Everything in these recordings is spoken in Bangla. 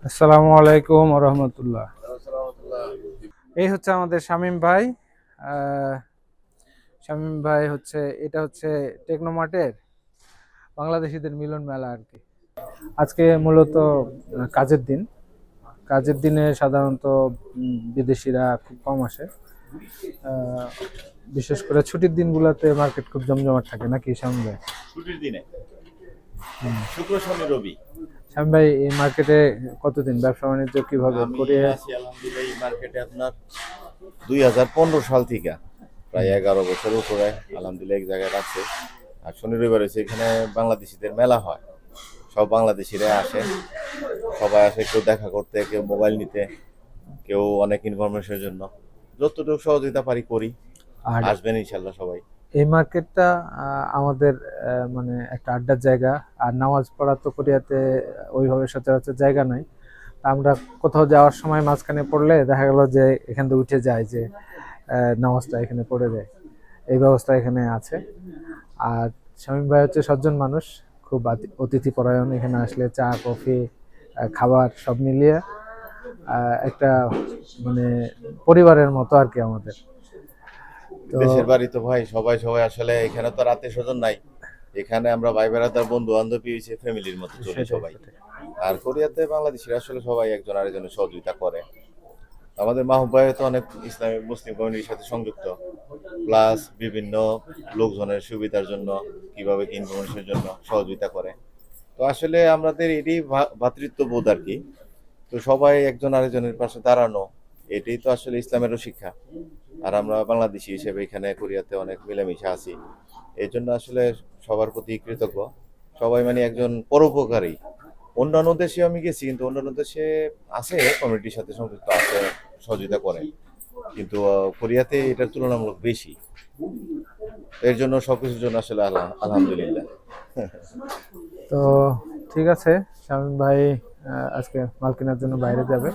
আসসালামু আলাইকুম রহমতুল্লাহ। এই হচ্ছে আমাদের শামীম ভাই। আহ, শামীম ভাই হচ্ছে এটা হচ্ছে টেকনোমার্টের বাংলাদেশিদের মিলন মেলা আর কি। আজকে মূলত কাজের দিন। কাজের দিনে সাধারণত বিদেশিরা খুব কম আসে। আহ, বিশেষ করে ছুটির দিনগুলোতে মার্কেট খুব জমজমাট থাকে নাকি শামীম ভাই? ছুটির দিনে শুক্র শনি রবি শামীম ভাই এই মার্কেটে কতদিন ব্যবসা বাণিজ্য কিভাবে আমি করে? আছি আলহামদুলিল্লাহ এই মার্কেটে আপনার 2015 সাল থেকে প্রায় 11 বছর উপরে আলহামদুলিল্লাহ এক জায়গায় আছে। আর শনি রবিবার হচ্ছে এখানে বাংলাদেশিদের মেলা হয়, সব বাংলাদেশিরা আসে, সবাই আসে, কেউ দেখা করতে, কেউ মোবাইল নিতে, কেউ অনেক ইনফরমেশনের জন্য। যতটুকু সহযোগিতা পারি করি। আর আসবেন ইনশাল্লাহ সবাই। এই মার্কেটটা আমাদের মানে একটা আড্ডার জায়গা। আর নামাজ পড়া তো কোরিয়াতে ওইভাবে সচরাচর জায়গা নাই। আমরা কোথাও যাওয়ার সময় মাঝখানে পড়লে দেখা গেল যে এখান থেকে উঠে যায় যে নামাজটা এখানে পড়ে যায়। এই ব্যবস্থা এখানে আছে। আর শামীম ভাই হচ্ছে সজ্জন মানুষ, খুব অতিথি পরায়ণ। এখানে আসলে চা কফি খাবার সব মিলিয়ে একটা মানে পরিবারের মতো আর কি আমাদের। তো দেশের বাড়ি তো ভাই, সবাই সবাই আসলে এখানে তো আত্মীয় স্বজন নাই। এখানে আমরা ভাই বেড়াতার বন্ধু বান্ধব হয়েছে, ফ্যামিলির মতো চলি সেটাই সবাই। সেটাই। আর কোরিয়াতে বাংলাদেশিরা আসলে সবাই একজন আরেকজনের সহযোগিতা করে। আমাদের মাহবুব ভাই তো অনেক ইসলামিক মুসলিম কমিউনিটির সাথে সংযুক্ত, প্লাস বিভিন্ন লোকজনের সুবিধার জন্য কিভাবে কি ইনফরমেশনের জন্য সহযোগিতা করে। তো আসলে আমাদের এটাই ভ্রাতৃত্ববোধ আর কি। তো সবাই একজন আরেকজনের পাশে দাঁড়ানো, এটাই তো আসলে ইসলামেরও শিক্ষা। আর আমরা বাংলাদেশি হিসেবে এখানে কোরিয়াতে অনেক মিলেমিশে আছি, এই জন্য আসলে সবার প্রতি কৃতজ্ঞ। সবাই মানে একজন পরোপকারী। অন্যান্য দেশে আমি গেছি, কিন্তু অন্যান্য দেশে আছে কমিউনিটির সাথে সংযুক্ত আছে, সহযোগিতা করে, কিন্তু কোরিয়াতে এটার তুলনামূলক বেশি। এর জন্য সবকিছুর জন্য আসলে আলহামদুলিল্লাহ। তো ঠিক আছে, শামীম ভাই আজকে মাল কেনার জন্য বাইরে যাবে।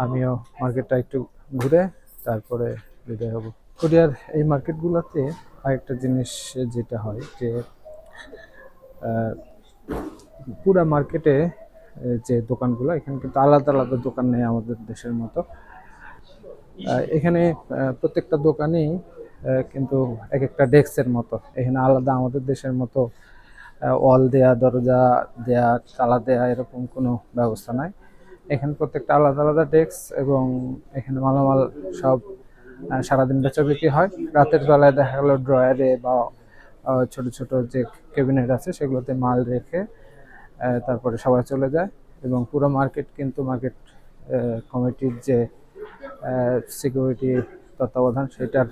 আমিও মার্কেটটা একটু ঘুরে তারপরে বিদায় হব। কোরিয়ার এই মার্কেটগুলোতে আরেকটা জিনিস যেটা হয় যে আহ, পুরা মার্কেটে যে দোকানগুলো, এখানে কিন্তু আলাদা আলাদা দোকান নেই আমাদের দেশের মতো। এখানে প্রত্যেকটা দোকানেই কিন্তু এক একটা ডেস্কের মতো। এখানে আলাদা আমাদের দেশের মতো ওয়াল দেয়া, দরজা দেয়া, তালা দেয়া এরকম কোনো ব্যবস্থা নাই। এখানে প্রত্যেকটা আলাদা আলাদা ডেস্ক, এবং এখানে মালামাল সব সারাদিন বেচা বিক্রি হয়। রাতের বেলায় দেখা গেলো ড্রয়ারে বা ছোট ছোট যে ক্যাবিনেট আছে সেগুলোতে মাল রেখে তারপরে সবাই চলে যায়। এবং পুরো মার্কেট কিন্তু মার্কেট কমিটির যে সিকিউরিটি তত্ত্বাবধান সেটার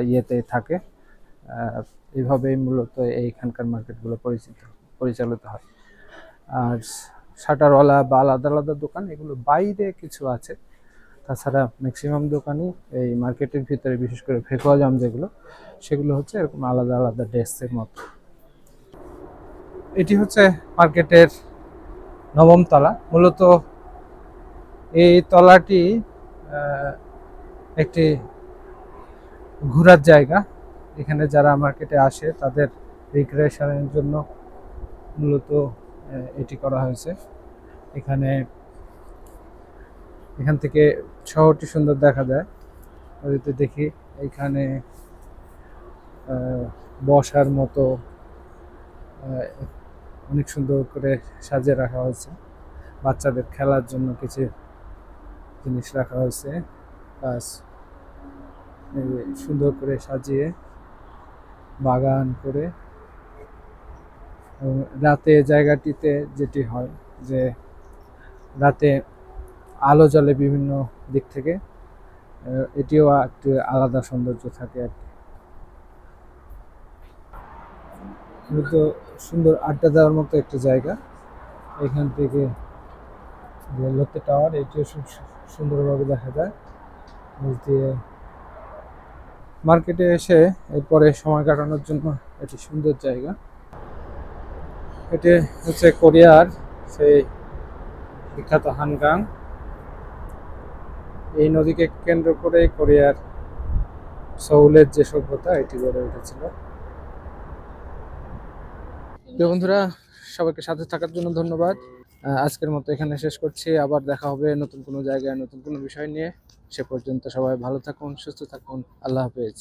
ইয়েতে থাকে। এইভাবেই মূলত এইখানকার মার্কেটগুলো পরিচালিত হয়। আর শাটারওয়ালা বা আলাদা আলাদা দোকান এগুলো বাইরে কিছু আছে। তাছাড়া ম্যাক্সিমাম দোকানই এই মার্কেটের ভিতরে, বিশেষ করে ফেকুয়াজাম যেগুলো, সেগুলো হচ্ছে এরকম আলাদা আলাদা ডেস্কের মতো। এটি হচ্ছে মার্কেটের নবম তলা। মূলত এই তলাটি একটি ঘোরার জায়গা। এখানে যারা মার্কেটে আসে তাদের রিক্রিয়েশনের জন্য মূলত এটি করা হয়েছে। এখান থেকে শহরটি সুন্দর দেখা যায়। ওইতে দেখি এখানে বসার মতো অনেক সুন্দর করে সাজিয়ে রাখা হয়েছে। বাচ্চাদের খেলার জন্য কিছু জিনিস রাখা হয়েছে, প্লাস সুন্দর করে সাজিয়ে বাগান করে। এবং রাতে জায়গাটিতে যেটি হয় যে রাতে আলো জ্বলে বিভিন্ন দিক থেকে, এটিও একটি আলাদা সৌন্দর্য থাকে আর কি। মূলত সুন্দর আড্ডা দেওয়ার মতো একটা জায়গা। এখান থেকে যে লোতে টাওয়ার, এটিও খুব সুন্দরভাবে দেখা যায় নিচ দিয়ে। মার্কেটে এসে এরপরে সময় কাটানোর জন্য এটি সুন্দর জায়গা। এটি হচ্ছে কোরিয়ার সেই বিখ্যাত হানগাং। এই নদীকে কেন্দ্র করে কোরিয়ার সৌলের যে সভ্যতা এটি গড়ে উঠেছিল। বন্ধুরা, সবাইকে সাথে থাকার জন্য ধন্যবাদ। আজকের মতো এখানে শেষ করছি, আবার দেখা হবে নতুন কোনো জায়গায় নতুন কোনো বিষয় নিয়ে। সে পর্যন্ত সবাই ভালো থাকুন, সুস্থ থাকুন, আল্লাহ হাফেজ।